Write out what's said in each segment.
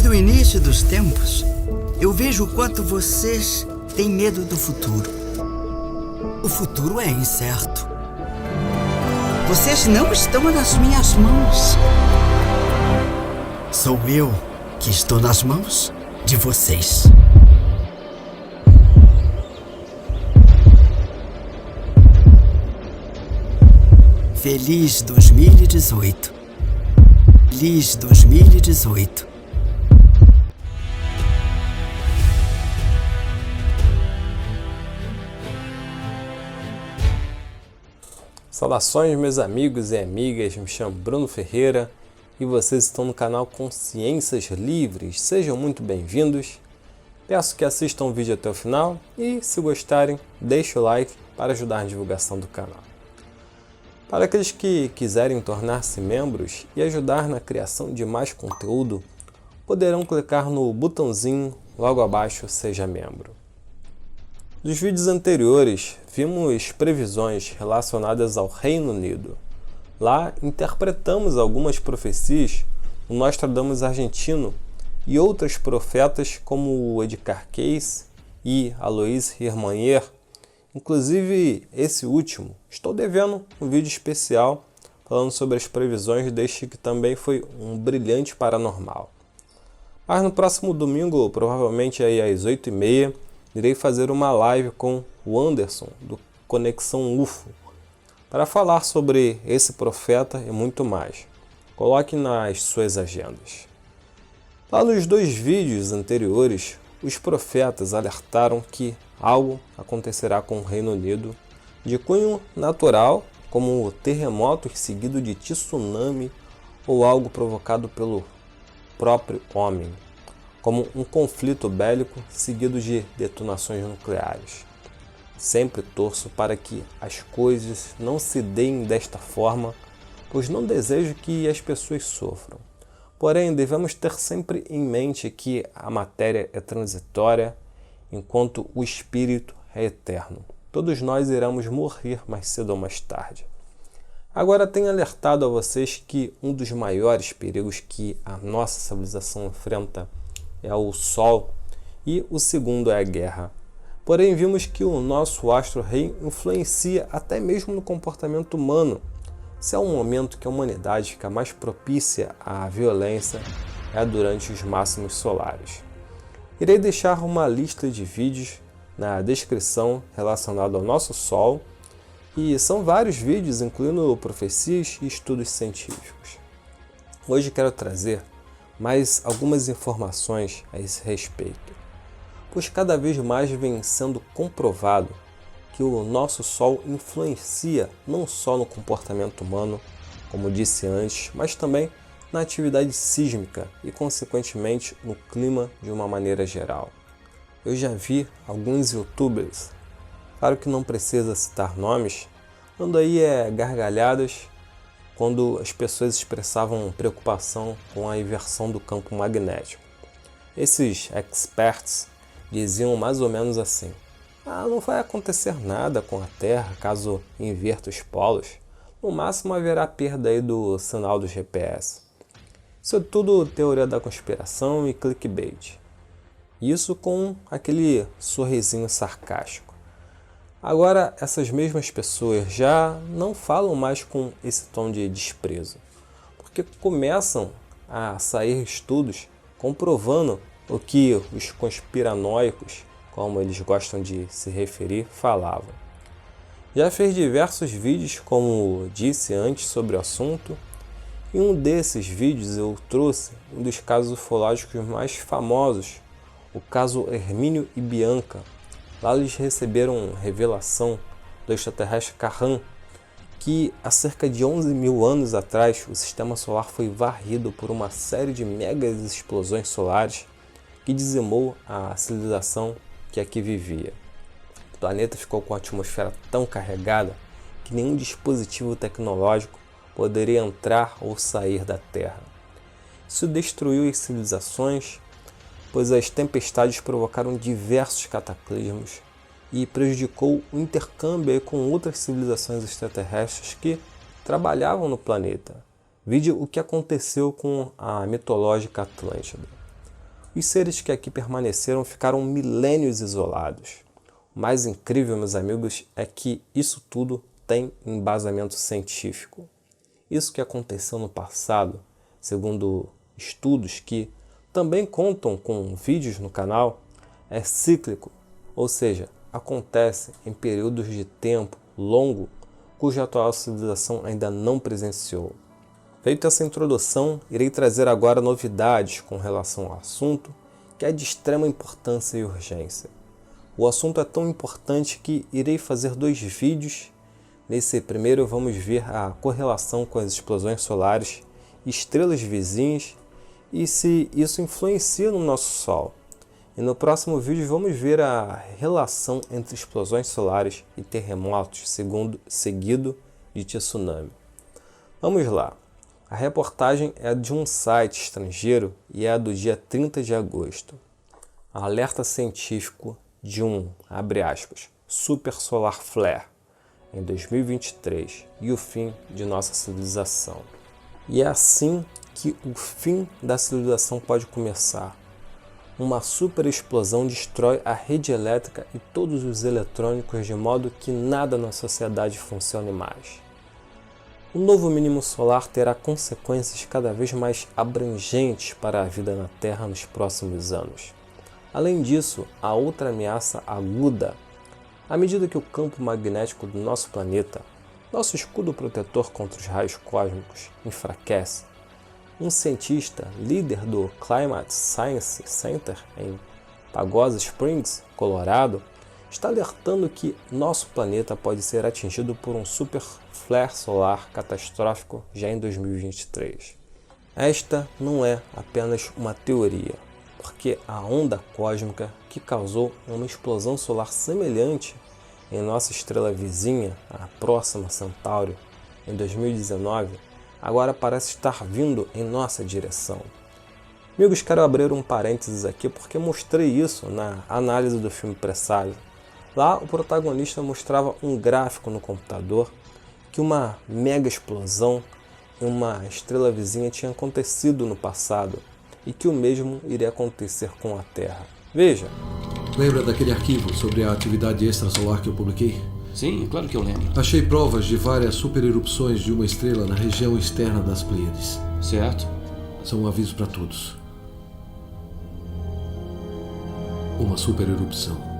Desde o início dos tempos, eu vejo o quanto vocês têm medo do futuro. O futuro é incerto. Vocês não estão nas minhas mãos. Sou eu que estou nas mãos de vocês. Feliz 2018. Feliz 2018. Saudações, meus amigos e amigas, me chamo Bruno Ferreira e vocês estão no canal Consciências Livres. Sejam muito bem-vindos. Peço que assistam o vídeo até o final e, se gostarem, deixe o like para ajudar na divulgação do canal. Para aqueles que quiserem tornar-se membros e ajudar na criação de mais conteúdo, poderão clicar no botãozinho logo abaixo Seja Membro. Nos vídeos anteriores, vimos previsões relacionadas ao Reino Unido. Lá, interpretamos algumas profecias do Nostradamus argentino e outros profetas como Edgar Cayce e Alois Hirmanier. Inclusive, esse último, estou devendo um vídeo especial falando sobre as previsões deste que também foi um brilhante paranormal. Mas no próximo domingo, provavelmente aí às 8h30, irei fazer uma live com o Anderson, do Conexão UFO, para falar sobre esse profeta e muito mais. Coloque nas suas agendas. Lá nos 2 vídeos anteriores, os profetas alertaram que algo acontecerá com o Reino Unido de cunho natural, como terremotos seguido de tsunami ou algo provocado pelo próprio homem, como um conflito bélico seguido de detonações nucleares. Sempre torço para que as coisas não se deem desta forma, pois não desejo que as pessoas sofram. Porém, devemos ter sempre em mente que a matéria é transitória, enquanto o espírito é eterno. Todos nós iremos morrer mais cedo ou mais tarde. Agora tenho alertado a vocês que um dos maiores perigos que a nossa civilização enfrenta é o Sol e o segundo é a guerra. Porém, vimos que o nosso astro-rei influencia até mesmo no comportamento humano. Se há um momento que a humanidade fica mais propícia à violência, é durante os máximos solares. Irei deixar uma lista de vídeos na descrição relacionada ao nosso Sol, e são vários vídeos incluindo profecias e estudos científicos. Hoje quero trazer mais algumas informações a esse respeito, pois cada vez mais vem sendo comprovado que o nosso Sol influencia não só no comportamento humano, como disse antes, mas também na atividade sísmica e, consequentemente, no clima de uma maneira geral. Eu já vi alguns youtubers, claro que não precisa citar nomes, dando aí gargalhadas quando as pessoas expressavam preocupação com a inversão do campo magnético. Esses experts diziam mais ou menos assim: não vai acontecer nada com a Terra caso inverta os polos, no máximo haverá perda aí do sinal do GPS. Isso é tudo teoria da conspiração e clickbait. Isso com aquele sorrisinho sarcástico. Agora, essas mesmas pessoas já não falam mais com esse tom de desprezo, porque começam a sair estudos comprovando o que os conspiranoicos, como eles gostam de se referir, falavam. Já fez diversos vídeos, como disse antes, sobre o assunto. Em um desses vídeos eu trouxe um dos casos ufológicos mais famosos, o caso Hermínio e Bianca. Lá eles receberam revelação do extraterrestre Carran, que há cerca de 11 mil anos atrás o sistema solar foi varrido por uma série de megas explosões solares que dizimou a civilização que aqui vivia. O planeta ficou com a atmosfera tão carregada que nenhum dispositivo tecnológico poderia entrar ou sair da Terra. Isso destruiu as civilizações, pois as tempestades provocaram diversos cataclismos e prejudicou o intercâmbio com outras civilizações extraterrestres que trabalhavam no planeta. Vide o que aconteceu com a mitológica Atlântida. Os seres que aqui permaneceram ficaram milênios isolados. O mais incrível, meus amigos, é que isso tudo tem embasamento científico. Isso que aconteceu no passado, segundo estudos que também contam com vídeos no canal, é cíclico, ou seja, acontece em períodos de tempo longo cuja atual civilização ainda não presenciou. Feita essa introdução, irei trazer agora novidades com relação ao assunto, que é de extrema importância e urgência. O assunto é tão importante que irei fazer 2 vídeos. Nesse primeiro vamos ver a correlação com as explosões solares, estrelas vizinhas e se isso influencia no nosso Sol. E no próximo vídeo vamos ver a relação entre explosões solares e terremotos, seguido de tsunami. Vamos lá. A reportagem é de um site estrangeiro e é do dia 30 de agosto. Alerta científico de abre aspas, super solar flare em 2023 e o fim de nossa civilização. E é assim que o fim da civilização pode começar. Uma super explosão destrói a rede elétrica e todos os eletrônicos de modo que nada na sociedade funcione mais. O novo mínimo solar terá consequências cada vez mais abrangentes para a vida na Terra nos próximos anos. Além disso, há outra ameaça aguda. À medida que o campo magnético do nosso planeta, nosso escudo protetor contra os raios cósmicos, enfraquece, um cientista, líder do Climate Science Center em Pagosa Springs, Colorado, está alertando que nosso planeta pode ser atingido por um super flare solar catastrófico já em 2023. Esta não é apenas uma teoria, porque a onda cósmica que causou uma explosão solar semelhante em nossa estrela vizinha, a Próxima Centauri, em 2019, agora parece estar vindo em nossa direção. Amigos, quero abrir um parênteses aqui porque mostrei isso na análise do filme Presságio. Lá o protagonista mostrava um gráfico no computador que uma mega explosão em uma estrela vizinha tinha acontecido no passado e que o mesmo iria acontecer com a Terra. Veja. Lembra daquele arquivo sobre a atividade extrasolar que eu publiquei? Sim, claro que eu lembro. Achei provas de várias supererupções de uma estrela na região externa das Pleiades. Certo. São um aviso para todos. Uma supererupção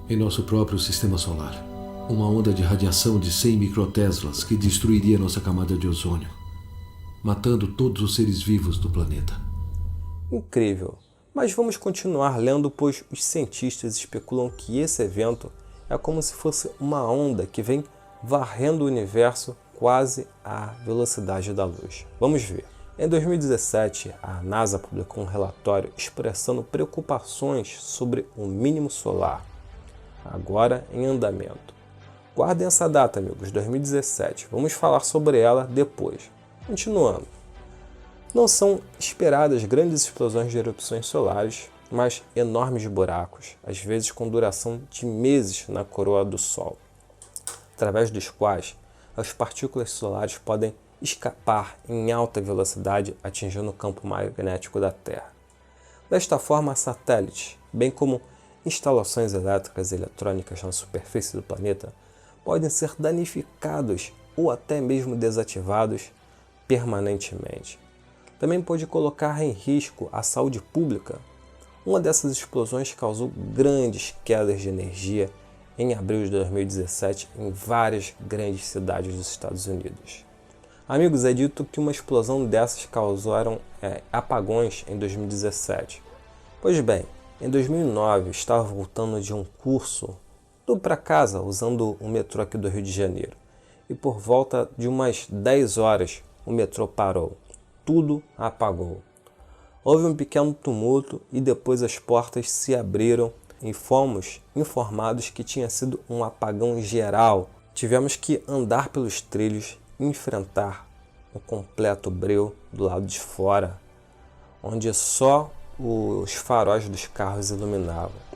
em nosso próprio sistema solar. Uma onda de radiação de 100 microteslas que destruiria nossa camada de ozônio, matando todos os seres vivos do planeta. Incrível. Mas vamos continuar lendo, pois os cientistas especulam que esse evento é como se fosse uma onda que vem varrendo o universo quase à velocidade da luz. Vamos ver. Em 2017, a NASA publicou um relatório expressando preocupações sobre o mínimo solar, agora em andamento. Guardem essa data, amigos, 2017. Vamos falar sobre ela depois. Continuando. Não são esperadas grandes explosões de erupções solares, mas enormes buracos, às vezes com duração de meses na coroa do Sol, através dos quais as partículas solares podem escapar em alta velocidade, atingindo o campo magnético da Terra. Desta forma, satélites, bem como instalações elétricas e eletrônicas na superfície do planeta, podem ser danificados ou até mesmo desativados permanentemente. Também pode colocar em risco a saúde pública. Uma dessas explosões causou grandes quedas de energia em abril de 2017 em várias grandes cidades dos Estados Unidos. Amigos, é dito que uma explosão dessas causaram apagões em 2017. Pois bem, em 2009 estava voltando de um curso para casa usando o metrô aqui do Rio de Janeiro. E por volta de umas 10 horas o metrô parou. Tudo apagou. Houve um pequeno tumulto e depois as portas se abriram e fomos informados que tinha sido um apagão geral. Tivemos que andar pelos trilhos e enfrentar um completo breu do lado de fora, onde só os faróis dos carros iluminavam.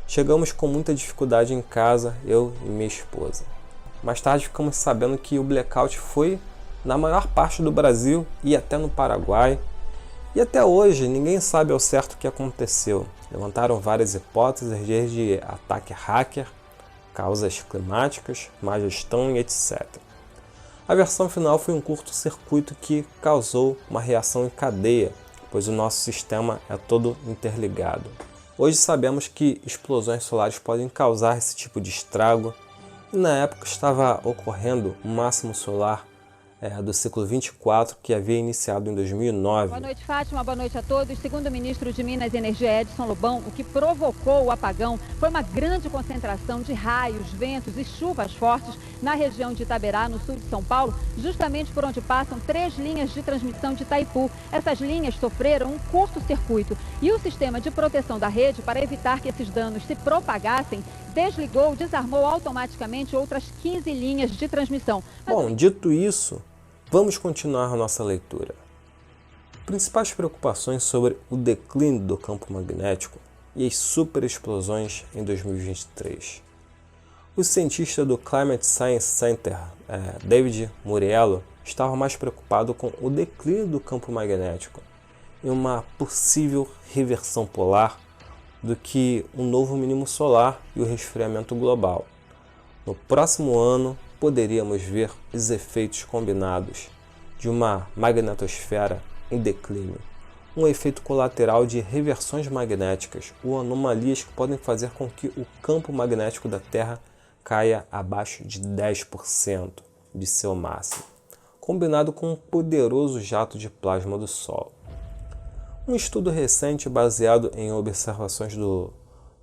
Chegamos com muita dificuldade em casa, eu e minha esposa. Mais tarde ficamos sabendo que o blackout foi na maior parte do Brasil e até no Paraguai, E até hoje ninguém sabe ao certo o que aconteceu. Levantaram várias hipóteses desde ataque hacker, causas climáticas, má gestão e etc. A versão final foi um curto-circuito que causou uma reação em cadeia, pois o nosso sistema é todo interligado. Hoje sabemos que explosões solares podem causar esse tipo de estrago, e na época estava ocorrendo o máximo solar do século 24, que havia iniciado em 2009. Boa noite, Fátima. Boa noite a todos. Segundo o ministro de Minas e Energia, Edson Lobão, o que provocou o apagão foi uma grande concentração de raios, ventos e chuvas fortes na região de Itaberá, no sul de São Paulo, justamente por onde passam 3 linhas de transmissão de Itaipu. Essas linhas sofreram um curto-circuito e o sistema de proteção da rede, para evitar que esses danos se propagassem, desligou, desarmou automaticamente outras 15 linhas de transmissão. Bom, dito isso, vamos continuar a nossa leitura. Principais preocupações sobre o declínio do campo magnético e as superexplosões em 2023. O cientista do Climate Science Center, David Muriello, estava mais preocupado com o declínio do campo magnético e uma possível reversão polar do que um novo mínimo solar e o resfriamento global. No próximo ano, poderíamos ver os efeitos combinados de uma magnetosfera em declínio, um efeito colateral de reversões magnéticas ou anomalias que podem fazer com que o campo magnético da Terra caia abaixo de 10% de seu máximo, combinado com um poderoso jato de plasma do Sol. Um estudo recente baseado em observações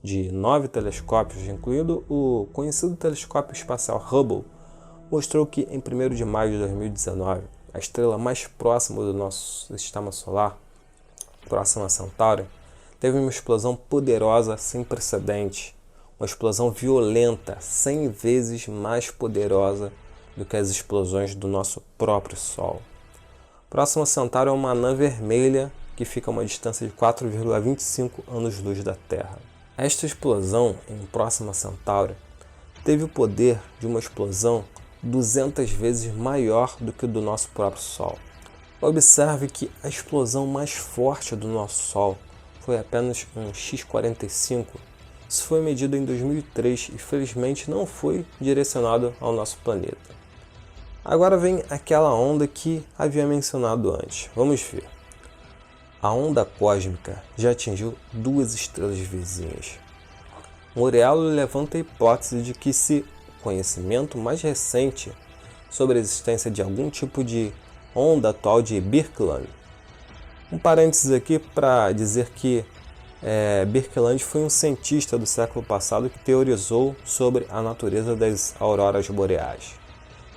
de 9 telescópios, incluindo o conhecido telescópio espacial Hubble, mostrou que em 1º de maio de 2019, a estrela mais próxima do nosso sistema solar, próxima a Centauri, teve uma explosão poderosa sem precedentes, uma explosão violenta, 100 vezes mais poderosa do que as explosões do nosso próprio Sol. Próxima a Centauri é uma anã vermelha que fica a uma distância de 4,25 anos-luz da Terra. Esta explosão em Próxima Centauri teve o poder de uma explosão 200 vezes maior do que o do nosso próprio Sol. Observe que a explosão mais forte do nosso Sol foi apenas um X-45. Isso foi medido em 2003 e felizmente não foi direcionado ao nosso planeta. Agora vem aquela onda que havia mencionado antes. Vamos ver. A onda cósmica já atingiu 2 estrelas vizinhas. Muriello levanta a hipótese de que se o conhecimento mais recente sobre a existência de algum tipo de onda atual de Birkeland. Um parênteses aqui para dizer que Birkeland foi um cientista do século passado que teorizou sobre a natureza das auroras boreais.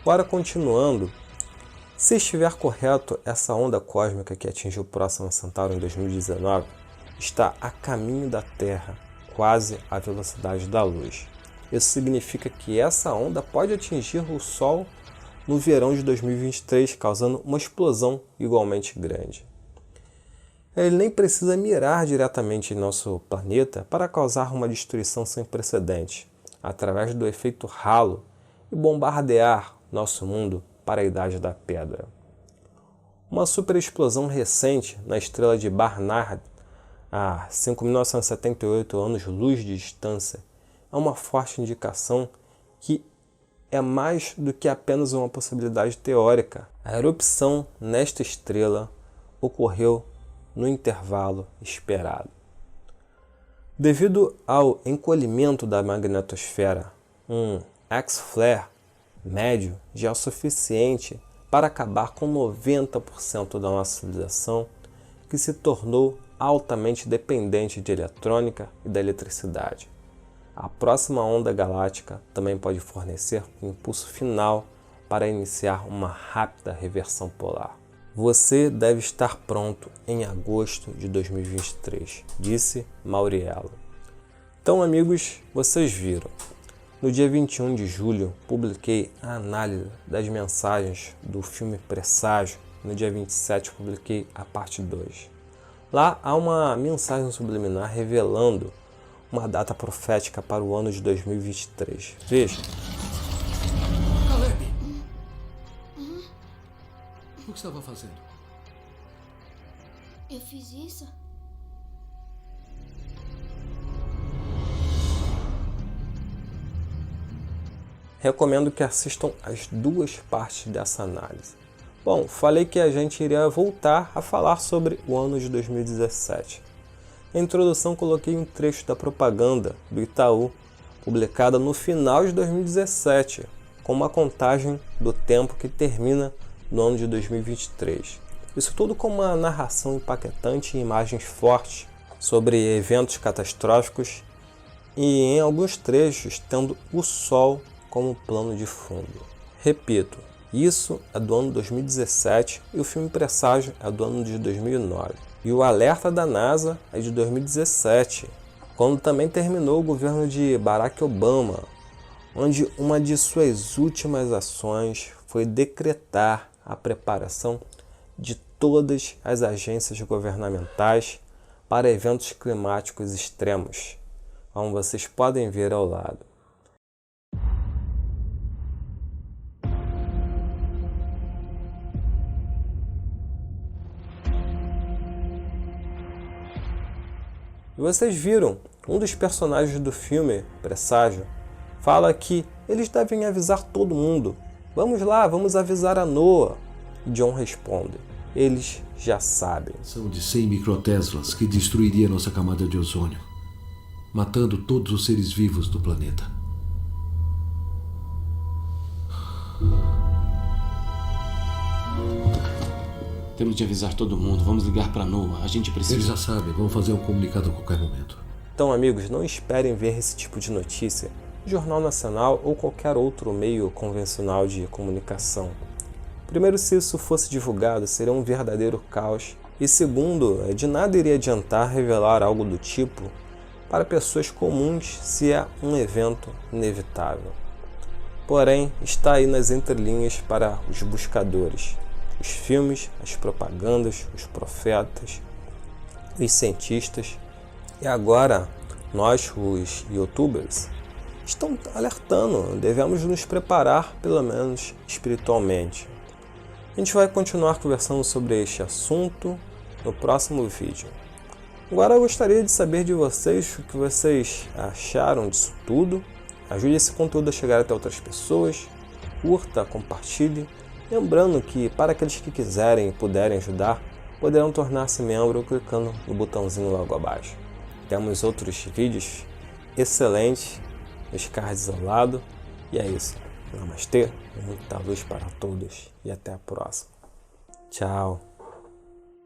Agora continuando, se estiver correto, essa onda cósmica que atingiu Próxima Centauri em 2019 está a caminho da Terra, quase à velocidade da luz. Isso significa que essa onda pode atingir o Sol no verão de 2023, causando uma explosão igualmente grande. Ele nem precisa mirar diretamente em nosso planeta para causar uma destruição sem precedentes, através do efeito halo, e bombardear nosso mundo para a Idade da Pedra. Uma superexplosão recente na estrela de Barnard, a 5.978 anos-luz de distância, é uma forte indicação que é mais do que apenas uma possibilidade teórica. A erupção nesta estrela ocorreu no intervalo esperado. Devido ao encolhimento da magnetosfera, um X-flare médio já é o suficiente para acabar com 90% da nossa civilização, que se tornou altamente dependente de eletrônica e da eletricidade. A próxima onda galáctica também pode fornecer um impulso final para iniciar uma rápida reversão polar. Você deve estar pronto em agosto de 2023, disse Muriello. Então, amigos, vocês viram. No dia 21 de julho, publiquei a análise das mensagens do filme Presságio. No dia 27, publiquei a parte 2. Lá há uma mensagem subliminar revelando uma data profética para o ano de 2023. Veja. Caleb! O que estava fazendo? Eu fiz isso? Recomendo que assistam as duas partes dessa análise. Bom, falei que a gente iria voltar a falar sobre o ano de 2017. Na introdução coloquei um trecho da propaganda do Itaú, publicada no final de 2017, com uma contagem do tempo que termina no ano de 2023. Isso tudo com uma narração impactante e imagens fortes sobre eventos catastróficos e, em alguns trechos, tendo o sol como plano de fundo. Repito, isso é do ano 2017 e o filme Presságio é do ano de 2009. E o alerta da NASA é de 2017, quando também terminou o governo de Barack Obama, onde uma de suas últimas ações foi decretar a preparação de todas as agências governamentais para eventos climáticos extremos, como vocês podem ver ao lado. E vocês viram, um dos personagens do filme Presságio fala que eles devem avisar todo mundo. Vamos lá, vamos avisar a NOAA. E John responde, eles já sabem. São de 100 microteslas que destruiria nossa camada de ozônio, matando todos os seres vivos do planeta. Temos de avisar todo mundo, vamos ligar para a NOAA, a gente precisa... Eles já sabem, vão fazer um comunicado a qualquer momento. Então, amigos, não esperem ver esse tipo de notícia no Jornal Nacional ou qualquer outro meio convencional de comunicação. Primeiro, se isso fosse divulgado, seria um verdadeiro caos. E segundo, de nada iria adiantar revelar algo do tipo para pessoas comuns se é um evento inevitável. Porém, está aí nas entrelinhas para os buscadores. Os filmes, as propagandas, os profetas, os cientistas e agora nós, os youtubers, estão alertando, devemos nos preparar, pelo menos espiritualmente. A gente vai continuar conversando sobre este assunto no próximo vídeo. Agora eu gostaria de saber de vocês o que vocês acharam disso tudo. Ajude esse conteúdo a chegar até outras pessoas, curta, compartilhe. Lembrando que para aqueles que quiserem e puderem ajudar, poderão tornar-se membro clicando no botãozinho logo abaixo. Temos outros vídeos excelentes nos cards ao lado. E é isso. Namastê, muita luz para todos e até a próxima. Tchau.